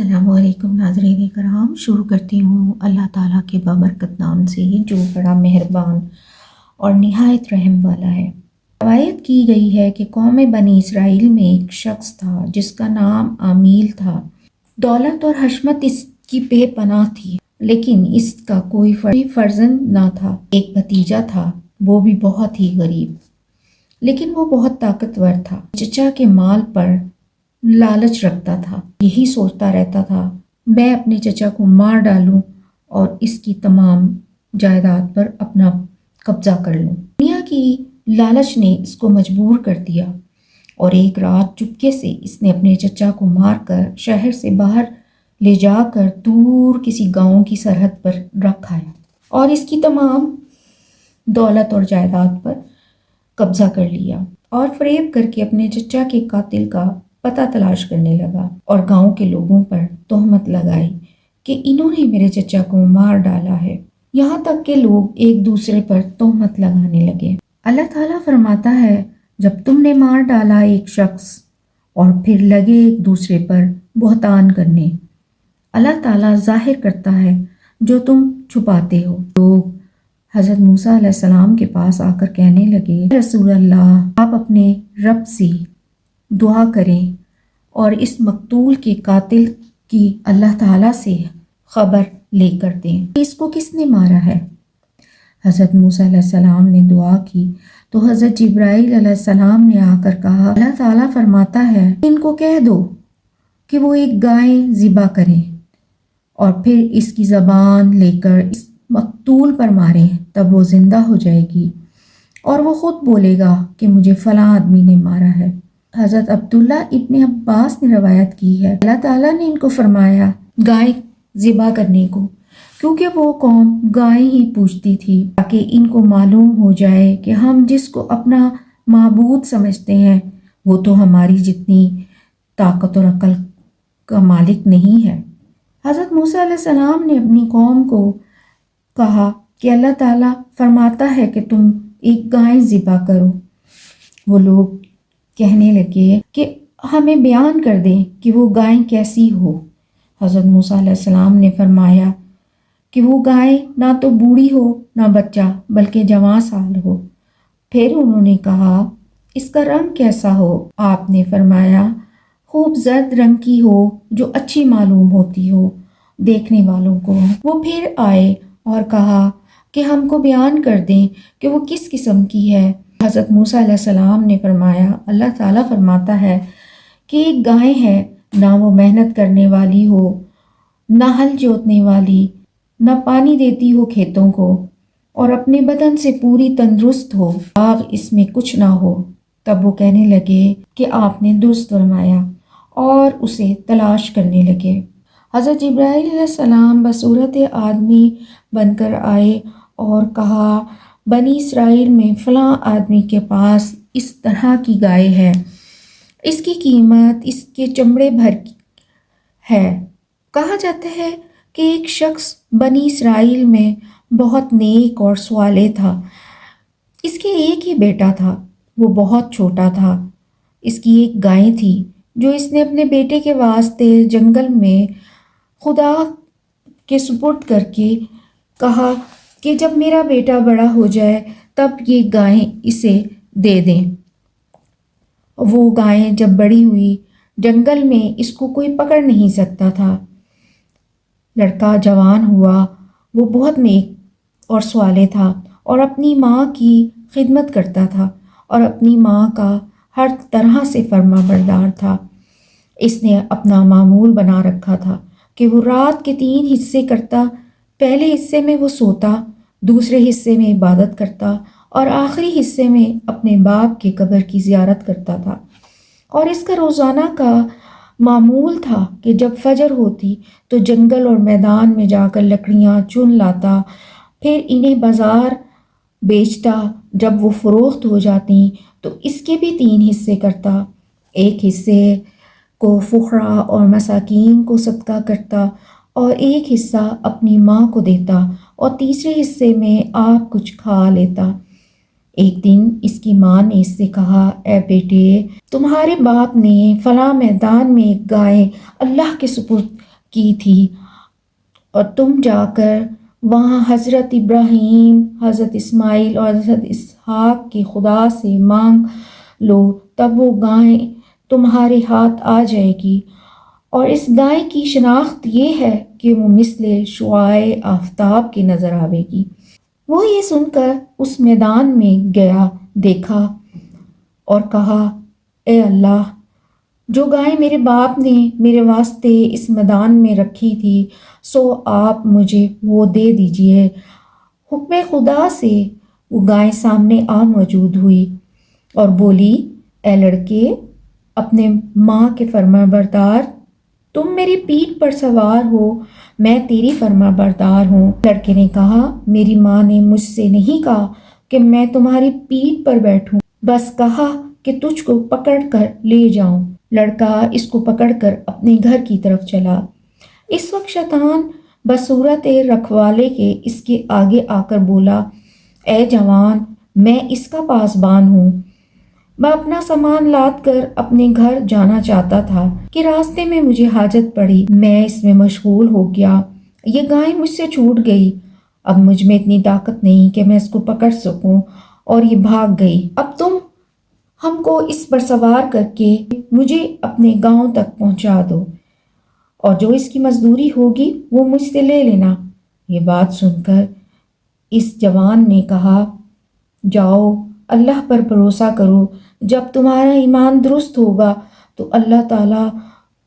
السلام علیکم ناظرین کرام، شروع کرتی ہوں اللہ تعالیٰ کے بابرکت نام سے جو بڑا مہربان اور نہایت رحم والا ہے۔ روایت کی گئی ہے کہ قوم بنی اسرائیل میں ایک شخص تھا جس کا نام عامیل تھا۔ دولت اور حشمت اس کی بے پناہ تھی، لیکن اس کا کوئی فرزند نہ تھا۔ ایک بھتیجا تھا، وہ بھی بہت ہی غریب، لیکن وہ بہت طاقتور تھا۔ چچا کے مال پر لالچ رکھتا تھا، یہی سوچتا رہتا تھا میں اپنے چچا کو مار ڈالوں اور اس کی تمام جائیداد پر اپنا قبضہ کر لوں۔ دنیا کی لالچ نے اس کو مجبور کر دیا اور ایک رات چپکے سے اس نے اپنے چچا کو مار کر شہر سے باہر لے جا کر دور کسی گاؤں کی سرحد پر رکھ آیا اور اس کی تمام دولت اور جائیداد پر قبضہ کر لیا اور فریب کر کے اپنے چچا کے قاتل کا پتہ تلاش کرنے لگا اور گاؤں کے لوگوں پر تہمت لگائی کہ انہوں نے میرے چچا کو مار ڈالا ہے۔ یہاں تک کہ لوگ ایک دوسرے پر تہمت لگانے لگے۔ اللہ تعالیٰ فرماتا ہے جب تم نے مار ڈالا ایک شخص اور پھر لگے ایک دوسرے پر بہتان کرنے، اللہ تعالیٰ ظاہر کرتا ہے جو تم چھپاتے ہو۔ لوگ حضرت موسیٰ علیہ السلام کے پاس آ کر کہنے لگے، رسول اللہ، آپ اپنے رب سے دعا کریں اور اس مقتول کے قاتل کی اللہ تعالیٰ سے خبر لے کر دیں کہ اس کو کس نے مارا ہے۔ حضرت موسیٰ علیہ السلام نے دعا کی تو حضرت جبرائیل علیہ السلام نے آ کر کہا، اللہ تعالیٰ فرماتا ہے ان کو کہہ دو کہ وہ ایک گائے ذبح کریں اور پھر اس کی زبان لے کر اس مقتول پر ماریں، تب وہ زندہ ہو جائے گی اور وہ خود بولے گا کہ مجھے فلاں آدمی نے مارا ہے۔ حضرت عبداللہ ابن عباس نے روایت کی ہے اللہ تعالیٰ نے ان کو فرمایا گائے ذبح کرنے کو، کیونکہ وہ قوم گائے ہی پوجتی تھی، تاکہ ان کو معلوم ہو جائے کہ ہم جس کو اپنا معبود سمجھتے ہیں وہ تو ہماری جتنی طاقت اور عقل کا مالک نہیں ہے۔ حضرت موسیٰ علیہ السلام نے اپنی قوم کو کہا کہ اللہ تعالیٰ فرماتا ہے کہ تم ایک گائے ذبح کرو۔ وہ لوگ کہنے لگے کہ ہمیں بیان کر دیں کہ وہ گائے کیسی ہو۔ حضرت موسیٰ علیہ السلام نے فرمایا کہ وہ گائے نہ تو بوڑھی ہو نہ بچہ بلکہ جوان سال ہو۔ پھر انہوں نے کہا اس کا رنگ کیسا ہو؟ آپ نے فرمایا خوب زرد رنگ کی ہو جو اچھی معلوم ہوتی ہو دیکھنے والوں کو۔ وہ پھر آئے اور کہا کہ ہم کو بیان کر دیں کہ وہ کس قسم کی ہے۔ حضرت موسیٰ علیہ السلام نے فرمایا اللہ تعالیٰ فرماتا ہے کہ ایک گائے ہے، نہ وہ محنت کرنے والی ہو، نہ ہل جوتنے والی، نہ پانی دیتی ہو کھیتوں کو، اور اپنے بدن سے پوری تندرست ہو، داغ اس میں کچھ نہ ہو۔ تب وہ کہنے لگے کہ آپ نے درست فرمایا اور اسے تلاش کرنے لگے۔ حضرت جبرائیل علیہ السلام بصورت آدمی بن کر آئے اور کہا بنی اسرائیل میں فلاں آدمی کے پاس اس طرح کی گائے ہے، اس کی قیمت اس کے چمڑے بھر ہے۔ کہا جاتا ہے کہ ایک شخص بنی اسرائیل میں بہت نیک اور صالح تھا، اس کے ایک ہی بیٹا تھا، وہ بہت چھوٹا تھا۔ اس کی ایک گائے تھی جو اس نے اپنے بیٹے کے واسطے جنگل میں خدا کے سپرد کر کے کہا کہ جب میرا بیٹا بڑا ہو جائے تب یہ گائے اسے دے دیں۔ وہ گائے جب بڑی ہوئی، جنگل میں اس کو کوئی پکڑ نہیں سکتا تھا۔ لڑکا جوان ہوا، وہ بہت نیک اور صالح تھا اور اپنی ماں کی خدمت کرتا تھا اور اپنی ماں کا ہر طرح سے فرما بردار تھا۔ اس نے اپنا معمول بنا رکھا تھا کہ وہ رات کے 3 حصے کرتا، پہلے حصے میں وہ سوتا، دوسرے حصے میں عبادت کرتا اور آخری حصے میں اپنے باپ کے قبر کی زیارت کرتا تھا۔ اور اس کا روزانہ کا معمول تھا کہ جب فجر ہوتی تو جنگل اور میدان میں جا کر لکڑیاں چن لاتا، پھر انہیں بازار بیچتا، جب وہ فروخت ہو جاتی تو اس کے بھی 3 حصے کرتا، ایک حصے کو فقراء اور مساکین کو صدقہ کرتا اور ایک حصہ اپنی ماں کو دیتا اور تیسرے حصے میں آپ کچھ کھا لیتا۔ ایک دن اس کی ماں نے اس سے کہا، اے بیٹے، تمہارے باپ نے فلاں میدان میں ایک گائے اللہ کے سپرد کی تھی، اور تم جا کر وہاں حضرت ابراہیم، حضرت اسماعیل اور حضرت اسحاق کے خدا سے مانگ لو، تب وہ گائے تمہارے ہاتھ آ جائے گی۔ اور اس گائے کی شناخت یہ ہے کہ وہ مثل شعاع آفتاب کے نظر آئے گی۔ وہ یہ سن کر اس میدان میں گیا، دیکھا اور کہا، اے اللہ، جو گائے میرے باپ نے میرے واسطے اس میدان میں رکھی تھی، سو آپ مجھے وہ دے دیجئے۔ حکم خدا سے وہ گائے سامنے آ موجود ہوئی اور بولی، اے لڑکے، اپنے ماں کے فرما بردار، تم میری پیٹھ پر سوار ہو، میں تیری فرما بردار ہوں۔ لڑکے نے کہا، میری ماں نے مجھ سے نہیں کہا کہ میں تمہاری پیٹھ پر بیٹھوں، بس کہا کہ تجھ کو پکڑ کر لے جاؤں۔ لڑکا اس کو پکڑ کر اپنے گھر کی طرف چلا۔ اس وقت شیطان بصورت رکھوالے کے اس کے آگے آ کر بولا، اے جوان، میں اس کا پاسبان ہوں، میں اپنا سامان لاد کر اپنے گھر جانا چاہتا تھا کہ راستے میں مجھے حاجت پڑی، میں اس میں مشغول ہو گیا، یہ گائے مجھ سے چھوٹ گئی، اب مجھ میں اتنی طاقت نہیں کہ میں اس کو پکڑ سکوں، اور یہ بھاگ گئی۔ اب تم ہم کو اس پر سوار کر کے مجھے اپنے گاؤں تک پہنچا دو، اور جو اس کی مزدوری ہوگی وہ مجھ سے لے لینا۔ یہ بات سن کر اس جوان نے کہا، جاؤ، اللہ پر بھروسہ کرو، جب تمہارا ایمان درست ہوگا تو اللہ تعالیٰ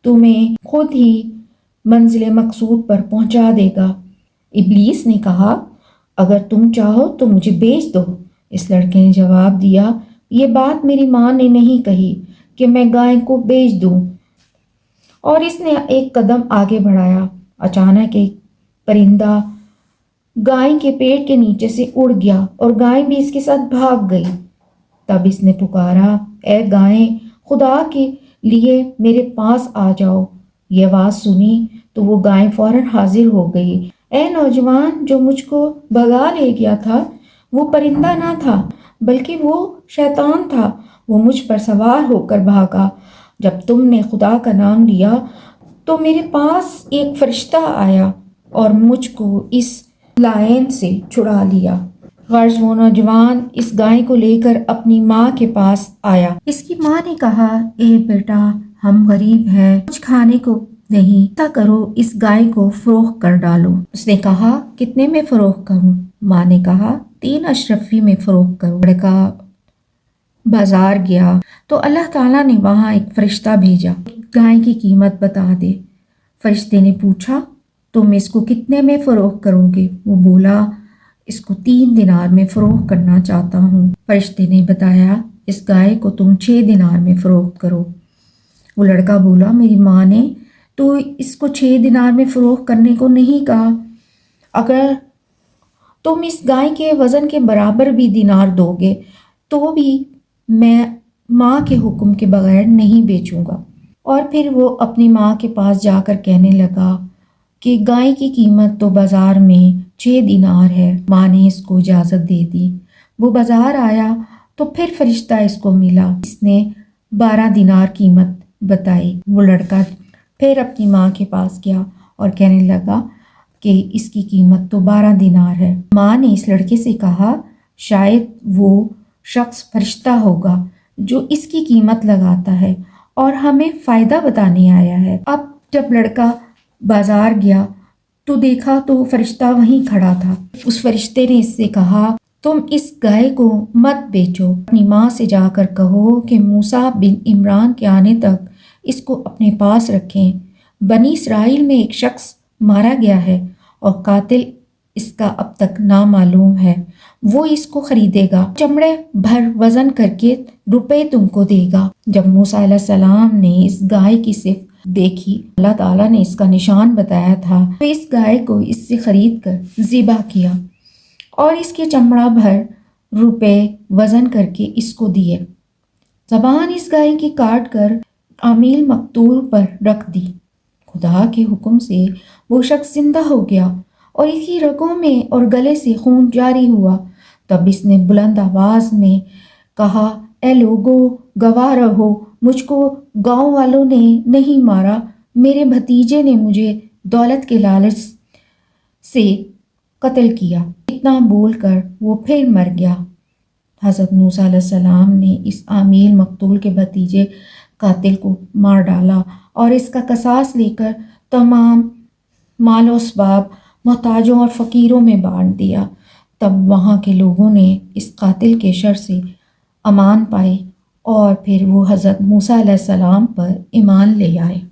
تمہیں خود ہی منزل مقصود پر پہنچا دے گا۔ ابلیس نے کہا، اگر تم چاہو تو مجھے بیچ دو۔ اس لڑکے نے جواب دیا، یہ بات میری ماں نے نہیں کہی کہ میں گائے کو بیچ دوں۔ اور اس نے ایک قدم آگے بڑھایا، اچانک ایک پرندہ گائے کے پیٹ کے نیچے سے اڑ گیا اور گائے بھی اس کے ساتھ بھاگ گئی۔ تب اس نے پکارا، اے گائے، خدا کے لیے میرے پاس آ جاؤ۔ یہ آواز سنی تو وہ گائے فوراً حاضر ہو گئی۔ اے نوجوان، جو مجھ کو بھگا لے گیا تھا وہ پرندہ نہ تھا بلکہ وہ شیطان تھا، وہ مجھ پر سوار ہو کر بھاگا۔ جب تم نے خدا کا نام لیا تو میرے پاس ایک فرشتہ آیا اور مجھ کو اس لائن سے چھڑا لیا۔ غرض وہ نوجوان اس گائے کو لے کر اپنی ماں کے پاس آیا۔ اس کی ماں نے کہا، اے بیٹا، ہم غریب ہیں، کچھ کھانے کو نہیں، ایسا کرو، اس گائے کو فروخت کر ڈالو۔ اس نے کہا، کتنے میں فروخت کروں؟ ماں نے کہا، 3 اشرفی میں فروخت کرو۔ لڑکا بازار گیا تو اللہ تعالیٰ نے وہاں ایک فرشتہ بھیجا، گائے کی قیمت بتا دے۔ فرشتے نے پوچھا، تم اس کو کتنے میں فروخت کرو گے؟ وہ بولا، اس کو 3 دینار میں فروخت کرنا چاہتا ہوں۔ فرشتے نے بتایا، اس گائے کو تم 6 دینار میں فروخت کرو۔ وہ لڑکا بولا، میری ماں نے تو اس کو 6 دینار میں فروخت کرنے کو نہیں کہا، اگر تم اس گائے کے وزن کے برابر بھی دینار دو گے تو بھی میں ماں کے حکم کے بغیر نہیں بیچوں گا۔ اور پھر وہ اپنی ماں کے پاس جا کر کہنے لگا کہ گائے کی قیمت تو بازار میں 6 دینار ہے۔ ماں نے اس کو اجازت دے دی۔ وہ بازار آیا تو پھر فرشتہ اس کو ملا، اس نے 12 دینار قیمت بتائی۔ وہ لڑکا پھر اپنی ماں کے پاس گیا اور کہنے لگا کہ اس کی قیمت تو 12 دینار ہے۔ ماں نے اس لڑکے سے کہا، شاید وہ شخص فرشتہ ہوگا جو اس کی قیمت لگاتا ہے اور ہمیں فائدہ بتانے آیا ہے۔ اب جب لڑکا بازار گیا تو دیکھا تو فرشتہ وہیں کھڑا تھا۔ اس فرشتے نے اس سے کہا، تم اس گائے کو مت بیچو، اپنی ماں سے جا کر کہو کہ موسیٰ بن عمران کے آنے تک اس کو اپنے پاس رکھیں۔ بنی اسرائیل میں ایک شخص مارا گیا ہے اور قاتل اس کا اب تک نامعلوم ہے، وہ اس کو خریدے گا، چمڑے بھر وزن کر کے روپے تم کو دے گا۔ جب موسیٰ علیہ السلام نے اس گائے کی صفت دیکھی، اللہ تعالیٰ نے اس کا نشان بتایا تھا، تو اس گائے کو اس سے خرید کر ذبح کیا اور اس کے چمڑا بھر روپے وزن کر کے اس کو دیے۔ زبان اس گائے کی کاٹ کر عمیل مقتول پر رکھ دی۔ خدا کے حکم سے وہ شخص زندہ ہو گیا اور اس کی رگوں میں اور گلے سے خون جاری ہوا۔ تب اس نے بلند آواز میں کہا، اے لوگو، گواہ رہو، مجھ کو گاؤں والوں نے نہیں مارا، میرے بھتیجے نے مجھے دولت کے لالچ سے قتل کیا۔ اتنا بول کر وہ پھر مر گیا۔ حضرت موسیٰ علیہ السلام نے اس عامل مقتول کے بھتیجے قاتل کو مار ڈالا اور اس کا قصاص لے کر تمام مال و اسباب محتاجوں اور فقیروں میں بانٹ دیا۔ تب وہاں کے لوگوں نے اس قاتل کے شر سے امان پائی اور پھر وہ حضرت موسیٰ علیہ السلام پر ایمان لے آئے۔